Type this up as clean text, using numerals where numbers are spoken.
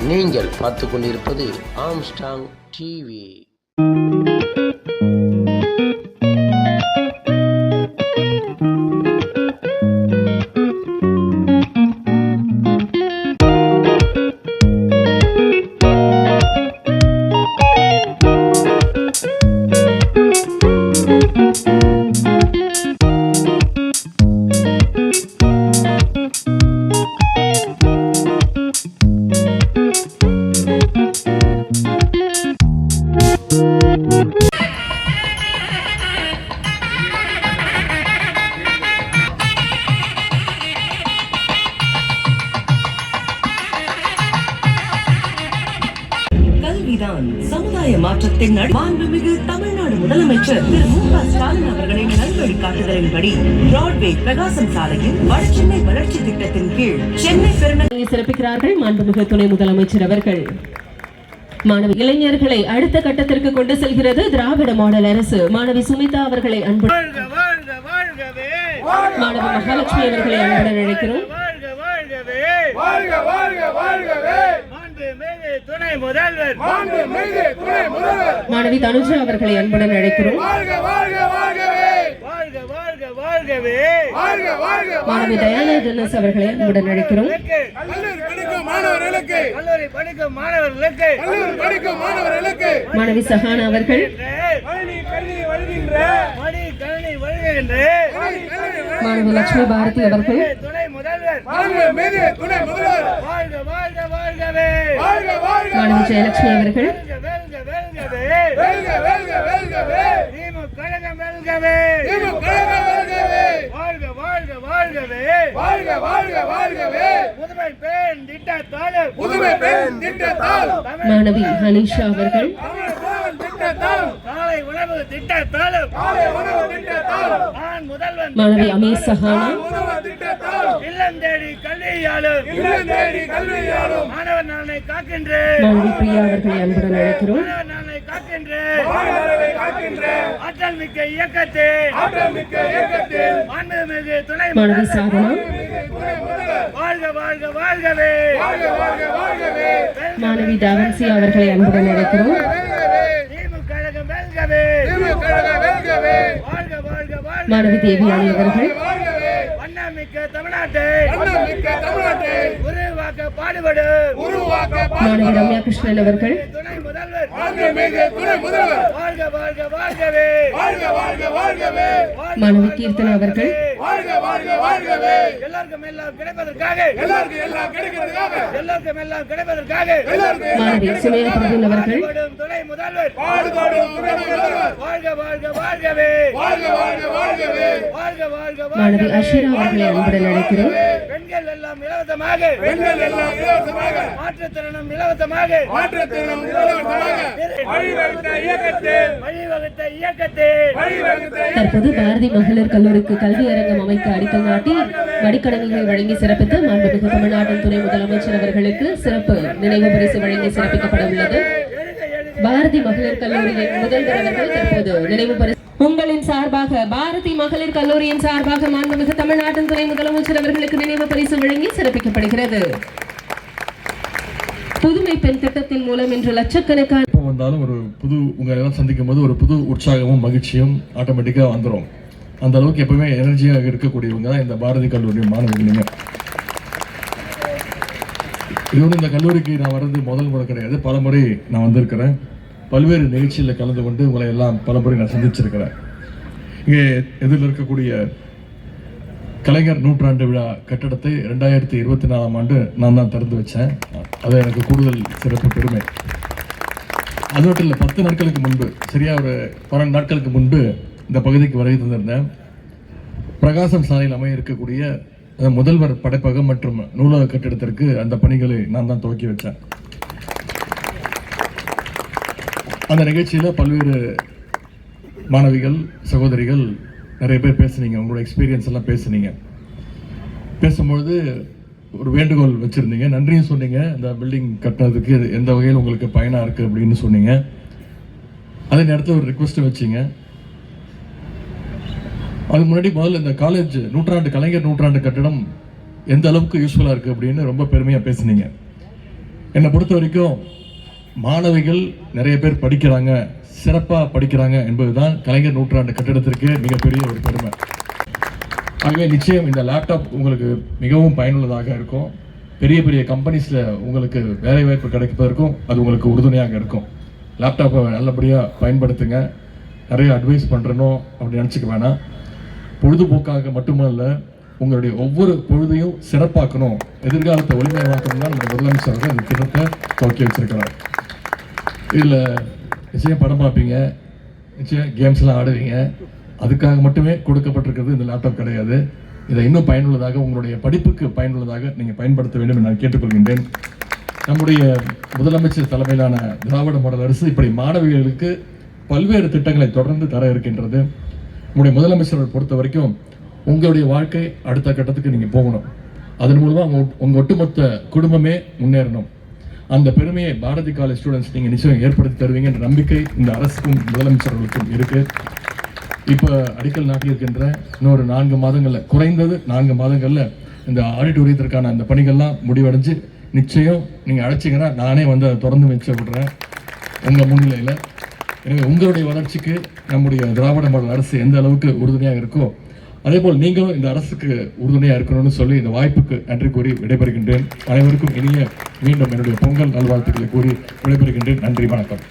நீங்கள் பார்த்து கொண்டிருப்பது ஆம்ஸ்டாங் டிவி. கல்விதான் சமுதாய மாற்றத்தின் மாண்புமிகு தமிழ்நாடு முதலமைச்சர் திரு மு.க. ஸ்டாலின் அவர்களின் நல்வழி காட்டுதலின்படி பிராட்வே பிரகாசம் சாலையில் வடசென்னை வளர்ச்சி திட்டத்தின் கீழ் சென்னை பெருநகரை சிறப்பிக்கிறார்கள் மாண்புமிகு துணை முதலமைச்சர் அவர்கள். மாணவி இளைஞர்களை அடுத்த கட்டத்திற்கு கொண்டு செல்கிறது திராவிட மாடல் அரசு. மாணவி சுமிதா அவர்களை அன்பு மாணவி மகாலட்சுமி அவர்களை அன்புடன் அழைக்கிறோம். மாணவி தனுஜா அவர்களை அன்புடன் அழைக்கிறோம். மாணவி தயானா டென்னஸ் அவர்களை அன்புடன் அழைக்கிறோம். மாணவி சஹானா அவர்கள், மாணவி லட்சுமி பாரதி அவர்கள், மாணவி ஜெயலட்சுமி அவர்கள், மாணவி ஹனிஷா அவர்கள், மாணவி அமீர் சஹானா, மாணவி பிரியா அவர்களை அன்புடன் அழைக்கிறோம். மாணவி சாதனா, மாணவி டாவன்சி அவர்களை அன்புடன் அழைக்கிறோம். மாணவி தேவியானி அவர்கள், மாணவி ரம்யா கிருஷ்ணன் அவர்கள், மாணவி கீர்த்தனா அவர்கள், மாணவி சுமேயா பிரபுன் அவர்கள், மாணவி அஷிரா அவர்களை அன்புடன் அழைக்கிறோம். பெண்கள் எல்லாம் இலவசமாக, மாற்றுத்திறனும் இலவசமாக, தற்போது பாரதி மகளிர் கல்லூரிக்கு கல்வி அரங்கம் அமைக்க அடிக்கல் நாட்டி மடிக்கணினிகள் வழங்கி சிறப்பித்த மாண்புமிகு தமிழ்நாட்டின் துணை முதலமைச்சர் அவர்களுக்கு சிறப்பு நினைவு பரிசு வழங்கி சிறப்பிக்கப்பட உள்ளது. பாரதி மகளிர் கல்லூரியின் முதல்வர் அவர்கள் தற்போது நினைவு பரிசு உங்களின் சார்பாக பாரதி மகளிர் கல்லூரியின் சார்பாக மாண்புமிகு தமிழ்நாட்டின் துணை முதலமைச்சர் அவர்களுக்கு நினைவு பரிசு வழங்கி சிறப்பிக்கப்படுகிறது. புதுமை பெண் திட்டத்தின் மூலம் இன்று லட்சக்கணக்கான வந்தாலும் ஒரு புது உங்களை எல்லாம் சந்திக்கும் போது ஒரு புது உற்சாகமும் மகிழ்ச்சியும் ஆட்டோமேட்டிக்காக வந்துடும். அந்த அளவுக்கு எப்பவுமே எனர்ஜியாக இருக்கக்கூடியவங்க தான் இந்த பாரதி கல்லூரி மாணவர்கள். இது வந்து இந்த கல்லூரிக்கு நான் வர்றது முதல் முறை கிடையாது, பல முறை நான் வந்திருக்கிறேன். பல்வேறு நிகழ்ச்சியில் கலந்து கொண்டு உங்களை எல்லாம் பல முறை நான் சந்திச்சிருக்கிறேன். இங்கே எதிரில் இருக்கக்கூடிய கலைஞர் நூற்றாண்டு விழா கட்டடத்தை 2024ஆம் ஆண்டு நான் தான் திறந்து வச்சேன். அது எனக்கு கூடுதல் சிறப்பு பெருமை. அது மட்டும் இல்லை, 10 நாட்களுக்கு முன்பு, சரியாக ஒரு 12 நாட்களுக்கு முன்பு இந்த பகுதிக்கு வருகை தந்திருந்தேன். பிரகாசம் சாலையில் அமைய இருக்கக்கூடிய முதல்வர் படைப்பகம் மற்றும் நூலக கட்டிடத்திற்கு அந்த பணிகளை நான் தான் துவக்கி வச்சேன். அந்த நிகழ்ச்சியில் பல்வேறு மாணவிகள், சகோதரிகள் நிறைய பேர் பேசுனீங்க, உங்களோட எக்ஸ்பீரியன்ஸ் எல்லாம் பேசுனீங்க. பேசும்பொழுது ஒரு வேண்டுகோள் வச்சுருந்தீங்க, நன்றியும் சொன்னீங்க. இந்த பில்டிங் கட்டினதுக்கு எந்த வகையில் உங்களுக்கு பயனாக இருக்குது அப்படின்னு சொன்னீங்க. அதே நேரத்தில் ஒரு ரிக்வெஸ்ட்டு வச்சிங்க. அதுக்கு முன்னாடி முதல்ல இந்த காலேஜ் நூற்றாண்டு, கலைஞர் நூற்றாண்டு கட்டடம் எந்த அளவுக்கு யூஸ்ஃபுல்லாக இருக்குது அப்படின்னு ரொம்ப பெருமையாக பேசுனீங்க. என்னை பொறுத்த வரைக்கும் மாணவிகள் நிறைய பேர் படிக்கிறாங்க, சிறப்பாக படிக்கிறாங்க என்பதுதான் கலைஞர் நூற்றாண்டு கட்டிடத்திற்கு மிகப்பெரிய ஒரு பெருமை. ஆகவே நிச்சயம் இந்த லேப்டாப் உங்களுக்கு மிகவும் பயனுள்ளதாக இருக்கும். பெரிய பெரிய கம்பெனிஸில் உங்களுக்கு வேலைவாய்ப்பு கிடைப்பதற்கும் அது உங்களுக்கு உறுதுணையாக இருக்கும். லேப்டாப்பை நல்லபடியாக பயன்படுத்துங்க. நிறைய அட்வைஸ் பண்ணுறனோ அப்படின்னு நினச்சிக்க வேணாம். பொழுதுபோக்காக மட்டுமல்ல, உங்களுடைய ஒவ்வொரு பொழுதையும் சிறப்பாக்கணும், எதிர்காலத்தை ஒளிமயமாக்கணும் தான் நம்ம முதலமைச்சர்கள் இந்த திட்டத்தை துவக்கி வச்சிருக்கிறார். இதில் நிச்சயம் படம் பார்ப்பீங்க, நிச்சயம் கேம்ஸ்லாம் ஆடுவீங்க. அதுக்காக மட்டுமே கொடுக்கப்பட்டிருக்கிறது இந்த லேப்டாப் கிடையாது. இதை இன்னும் பயனுள்ளதாக, உங்களுடைய படிப்புக்கு பயனுள்ளதாக நீங்கள் பயன்படுத்த வேண்டும் என்று நான் கேட்டுக்கொள்கின்றேன். நம்முடைய முதலமைச்சர் தலைமையிலான திராவிட மாடல் அரசு இப்படி மாணவிகளுக்கு பல்வேறு திட்டங்களை தொடர்ந்து தர இருக்கின்றது. நம்முடைய முதலமைச்சரை பொறுத்த வரைக்கும் உங்களுடைய வாழ்க்கை அடுத்த கட்டத்துக்கு நீங்கள் போகணும். அதன் மூலமாக உங்கள் ஒட்டுமொத்த குடும்பமே முன்னேறணும். அந்த பெருமையை பாரதி காலேஜ் ஸ்டூடெண்ட்ஸ் நீங்கள் நிச்சயம் ஏற்படுத்தி தருவீங்க என்ற நம்பிக்கை இந்த அரசுக்கும் முதலமைச்சர்களுக்கும் இருக்குது. இப்போ அடிக்கல் நாட்டியிருக்கின்ற இன்னொரு 4 மாதங்களில், குறைந்தது 4 மாதங்களில் இந்த ஆடிட்டோரியத்திற்கான அந்த பணிகள்லாம் முடிவடைஞ்சு நிச்சயம் நீங்கள் அழைச்சிங்கன்னா நானே வந்து அதை தொடர்ந்து வச்சு விடுறேன் உங்கள் முன்னிலையில். எனவே உங்களுடைய வளர்ச்சிக்கு நம்முடைய திராவிட மாடல் அரசு எந்த அளவுக்கு உறுதுணையாக இருக்கோ அதேபோல் நீங்களும் இந்த அரசுக்கு உறுதுணையாக இருக்கணும்னு சொல்லி இந்த வாய்ப்புக்கு நன்றி கூறி விடைபெறுகின்றேன். அனைவருக்கும் இனிய மீண்டும் என்னுடைய பொங்கல் நல்வாழ்த்துக்களை கூறி விடைபெறுகின்றேன். நன்றி, வணக்கம்.